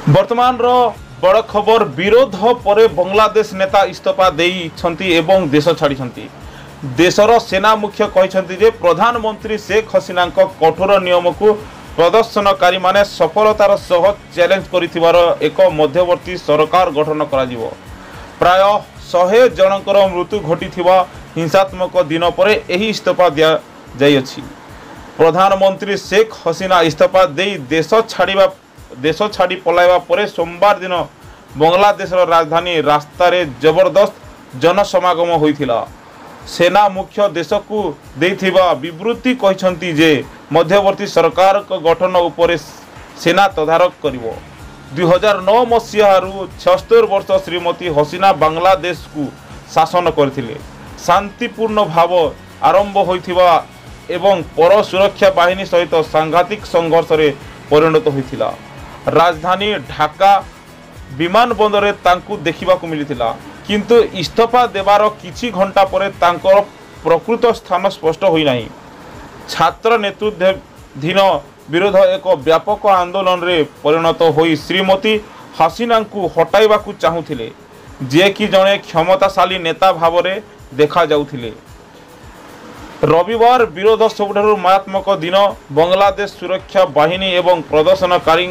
वर्तमान बड़ खबर विरोध पर बांग्लादेश नेता इस्तीफा देइछंती एवं देश छाड़ी देशर सेना मुख्य कहते जे प्रधानमंत्री शेख हसीना कठोर नियम को प्रदर्शनकारी माने सफलतार सह चैलेंज करिथिबार एक मध्यवर्ती सरकार गठन करा प्राय 100 जनकर मृत्यु घटिथिबा हिंसात्मक दिन पर एही इस्तीफा दिया जाइछि। प्रधानमंत्री शेख हसीना इस्तीफा दे देश छाड़ी पलाइबा परे सोमवार दिन बांग्लादेश राजधानी रास्तारे जबरदस्त जनसमागम होइथिला। सेना मुख्य देश को देथिबा विवृत्ति कहछंती जे मध्यवर्ती सरकार गठन उपरे सेना तदारक करिवो। 2009 मसीहारू 76 वर्ष श्रीमती हसीना बांग्लादेश को शासन करथिले। शांतिपूर्ण भाव आरंभ होइथिबा एवं पर सुरक्षा बाहिनी सहित सांघातिक संघर्ष रे परिणत होइथिला। राजधानी ढाका विमान बंदर तांकु देखिबा को मिलिथिला, किंतु इस्तीफा देवार किछि घंटा परे तांकर प्रकृत स्थान स्पष्ट होई नाही। छात्र नेतृत्वाधीन विरोध एक व्यापक आंदोलन रे परिणत होई श्रीमती हसीना को हटाइबा को चाहुथिले, जे कि जणे क्षमताशाली नेता भाव रे देखा जाउथिले। रविवार विरोध सबुठारु मारात्मक दिन बांग्लादेश सुरक्षा बाहिनी एवं प्रदर्शनकारी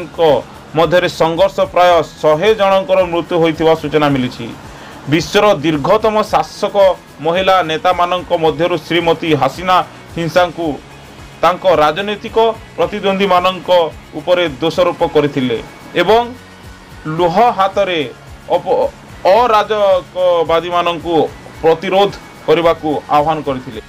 मध्य संघर्ष प्राय 100 जनकर मृत्यु होइथिबा सूचना मिली। विश्वर दीर्घतम शासक महिला नेता मानक मध्यरु श्रीमती हसीना हिंसा को तांको राजनीतिक प्रतिद्वंदी मानक उपरे दोषारोप करथिले एवं लुह हातरे अराजकवादी मानक प्रतिरोध करने को आह्वान करथिले।